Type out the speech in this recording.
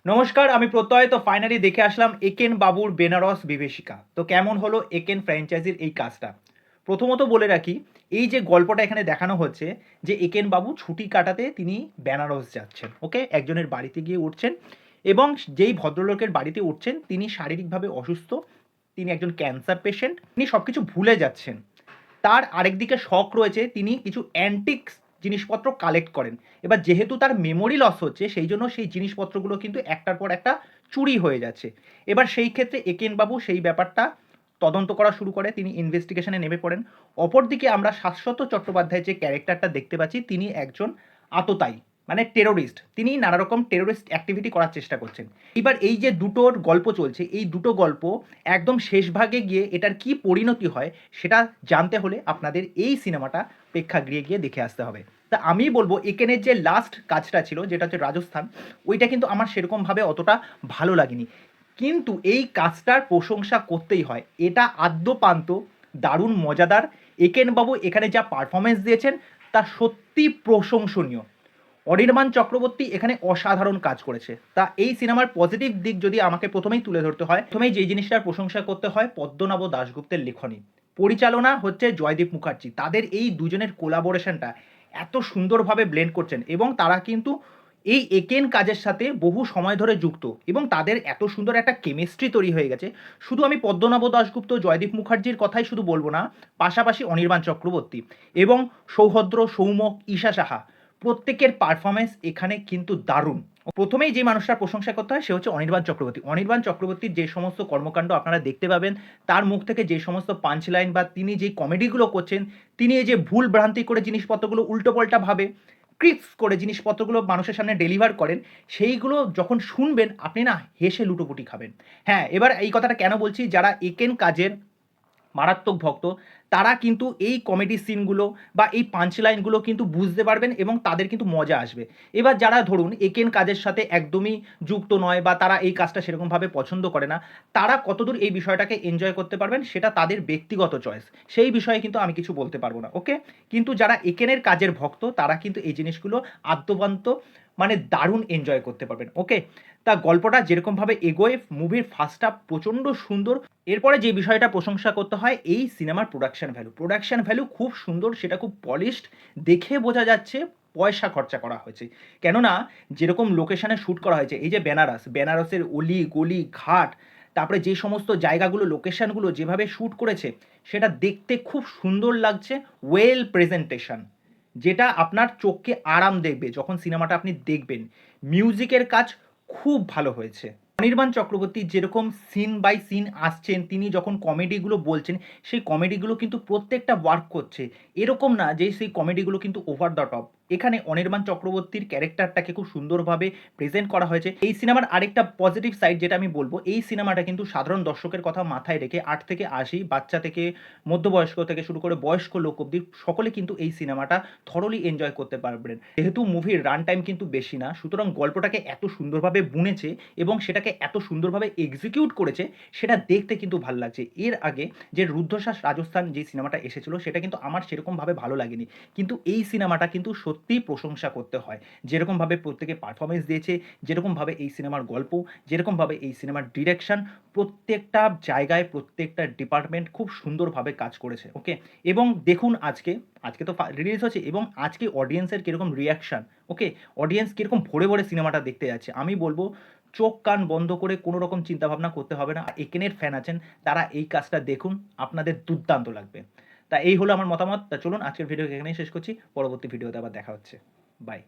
নমস্কার, আমি প্রত্যয়। তো ফাইনালি দেখে আসলাম একেন বাবুর বেনারস বিভীষিকা। তো কেমন হলো একেন ফ্র্যাঞ্চাইজির এই কাজটা? প্রথমত বলে রাখি, এই যে গল্পটা এখানে দেখানো হচ্ছে যে একেন বাবু ছুটি কাটাতে তিনি বেনারস যাচ্ছেন। ওকে? একজনের বাড়িতে গিয়ে উঠছেন এবং যেই ভদ্রলোকের বাড়িতে উঠছেন তিনি শারীরিকভাবে অসুস্থ। তিনি একজন ক্যান্সার পেশেন্ট। তিনি সবকিছু ভুলে যাচ্ছেন। তার আরেকদিকে শখ রয়েছে, তিনি কিছু অ্যান্টিক্স জিনিসপত্র কালেক্ট করেন। এবার যেহেতু তার মেমোরি লস হচ্ছে, সেই জন্য সেই জিনিসপত্রগুলো কিন্তু একটার পর একটা চুরি হয়ে যাচ্ছে। এবার সেই ক্ষেত্রে একেনবাবু সেই ব্যাপারটা তদন্ত করা শুরু করে, তিনি ইনভেস্টিগেশনে নেমে পড়েন। অপরদিকে আমরা শাশ্বত চট্টোপাধ্যায়ের যে ক্যারেক্টারটা দেখতে পাচ্ছি, তিনি একজন আততায়ী, মানে টেরোরিস্ট। তিনি নানা রকম টেরোরিস্ট অ্যাক্টিভিটি করার চেষ্টা করছেন। এবার এই যে দুটোর গল্প চলছে, এই দুটো গল্প একদম শেষ ভাগে গিয়ে এটার কি পরিণতি হয় সেটা জানতে হলে আপনাদের এই সিনেমাটা প্রেক্ষাগৃহে গিয়ে দেখে আসতে হবে। তা আমি বলবো এখানের যে লাস্ট কাজটা ছিল, যেটা হচ্ছে রাজস্থান, ওইটা কিন্তু আমার সেরকমভাবে অতটা ভালো লাগেনি। কিন্তু এই কাজটার প্রশংসা করতেই হয়, এটা আদ্যপান্ত দারুণ মজাদার। একেনবাবু এখানে যা পারফরমেন্স দিয়েছেন তা সত্যি প্রশংসনীয়। অনির্বাণ চক্রবর্তী এখানে অসাধারণ কাজ করেছে। তা এই সিনেমার পজিটিভ দিক যদি আমাকে প্রথমেই তুলে ধরতে হয়, প্রথমেই যেই জিনিসটার প্রশংসা করতে হয় পদ্মনাভ দাশগুপ্তের লেখনী। পরিচালনা হচ্ছে জয়দীপ মুখার্জি। তাদের এই দুজনের কোলাবোরেশনটা এত সুন্দরভাবে ব্লেন্ড করছেন এবং তারা কিন্তু এই একেন কাজের সাথে বহু সময় ধরে যুক্ত এবং তাদের এত সুন্দর একটা কেমিস্ট্রি তৈরি হয়ে গেছে। শুধু আমি পদ্মনাভ দাশগুপ্ত, জয়দীপ মুখার্জির কথাই শুধু বলবো না, পাশাপাশি অনির্বাণ চক্রবর্তী এবং সৌভদ্র, সৌমক, ঈশা সাহা, প্রত্যেকের পারফরমেন্স এখানে কিন্তু দারুণ। প্রথমেই যে মানুষটার প্রশংসা করতে হয় সে হচ্ছে অনির্বাণ চক্রবর্তী। অনির্বাণ চক্রবর্তীর যে সমস্ত কর্মকাণ্ড আপনারা দেখতে পাবেন, তার মুখ থেকে যে সমস্ত পাঞ্চ লাইন বা তিনি যে কমেডিগুলো করছেন, তিনি এই যে ভুল ভ্রান্তি করে জিনিসপত্রগুলো উল্টোপাল্টা ভাবে ক্রিপস করে জিনিসপত্রগুলো মানুষের সামনে ডেলিভার করেন, সেইগুলো যখন শুনবেন আপনি না হেসে লুটোপুটি খাবেন। হ্যাঁ, এবার এই কথাটা কেন বলছি, যারা একেন কাজের মারাত্মক ভক্ত তারা কিন্তু এই কমেডি সিনগুলো বা এই পাঞ্চ লাইনগুলো কিন্তু বুঝতে পারবেন এবং তাদের কিন্তু মজা আসবে। এবার যারা ধরুন একেন কাজের সাথে একদমই যুক্ত নয় বা তারা এই কাজটা সেরকমভাবে পছন্দ করে না, তারা কতদূর এই বিষয়টাকে এনজয় করতে পারবেন সেটা তাদের ব্যক্তিগত চয়েস। সেই বিষয়ে কিন্তু আমি কিছু বলতে পারবো না। ওকে? কিন্তু যারা একেনের কাজের ভক্ত তারা কিন্তু এই জিনিসগুলো আদ্যপান্ত মানে দারুণ এনজয় করতে পারবেন। ওকে? তা গল্পটা যেরকমভাবে এগোয়, মুভির ফার্স্ট হাফ প্রচণ্ড সুন্দর। এরপরে যে বিষয়টা প্রশংসা করতে হয় এই সিনেমার প্রোডাকশন ভ্যালু। প্রোডাকশন ভ্যালু খুব সুন্দর, সেটা খুব পলিশড। দেখে বোঝা যাচ্ছে পয়সা খরচা করা হয়েছে। কেননা যেরকম লোকেশনে শ্যুট করা হয়েছে, এই যে বেনারস, বেনারসের অলি গলি ঘাট, তারপরে যে সমস্ত জায়গাগুলো লোকেশনগুলো যেভাবে শ্যুট করেছে সেটা দেখতে খুব সুন্দর লাগছে। ওয়েল প্রেজেন্টেশন, যেটা আপনার চোখকে আরাম দেবে যখন সিনেমাটা আপনি দেখবেন। মিউজিকের কাজ খুব ভালো হয়েছে। অনির্বাণ চক্রবর্তী যেরকম সিন বাই সিন আসছেন, তিনি যখন কমেডিগুলো বলছেন, সেই কমেডিগুলো কিন্তু প্রত্যেকটা ওয়ার্ক করছে। এরকম না যে সেই কমেডিগুলো কিন্তু ওভার দ্য টপ। এখানে অনির্বাণ চক্রবর্তীর ক্যারেক্টারটাকে খুব সুন্দরভাবে প্রেজেন্ট করা হয়েছে। এই সিনেমার আরেকটা পজিটিভ সাইড যেটা আমি বলবো, এই সিনেমাটা কিন্তু সাধারণ দর্শকের কথা মাথায় রেখে ৮ থেকে ৮০, বাচ্চা থেকে মধ্যবয়স্ক থেকে শুরু করে বয়স্ক লোক অবধি সকলে কিন্তু এই সিনেমাটা থরলি এনজয় করতে পারবেন। যেহেতু মুভির রান টাইম কিন্তু বেশি না, সুতরাং গল্পটাকে এত সুন্দরভাবে বুনেছে এবং সেটাকে এত সুন্দরভাবে এক্সিকিউট করেছে, সেটা দেখতে কিন্তু ভাল লাগছে। এর আগে যে রুদ্ধশ্বাস রাজস্থান যে সিনেমাটা এসেছিল সেটা কিন্তু আমার সেরকমভাবে ভালো লাগেনি। কিন্তু এই সিনেমাটা কিন্তু সত্যিই প্রশংসা করতে হয়। যেরকমভাবে প্রত্যেকে পারফরমেন্স দিয়েছে, যেরকমভাবে এই সিনেমার গল্প, যেরকমভাবে এই সিনেমার ডিরেকশন, প্রত্যেকটা জায়গায় প্রত্যেকটা ডিপার্টমেন্ট খুব সুন্দরভাবে কাজ করেছে। ওকে? এবং দেখুন আজকে, আজকে তো রিলিজ হচ্ছে এবং আজকে অডিয়েন্সের কীরকম রিয়াকশান। ওকে? অডিয়েন্স কীরকম ভরে ভরে সিনেমাটা দেখতে যাচ্ছে। আমি বলবো চোখ কান বন্ধ করে কোনো রকম চিন্তাভাবনা করতে হবে না। একেনের ফ্যান আছেন তারা এই কাজটা দেখুন, আপনাদের দুর্দান্ত লাগবে। তা এই হলো আমার মতামত। তা চলুন আজকের ভিডিও এখানেই শেষ করছি। পরবর্তী ভিডিওতে আবার দেখা হচ্ছে। বাই।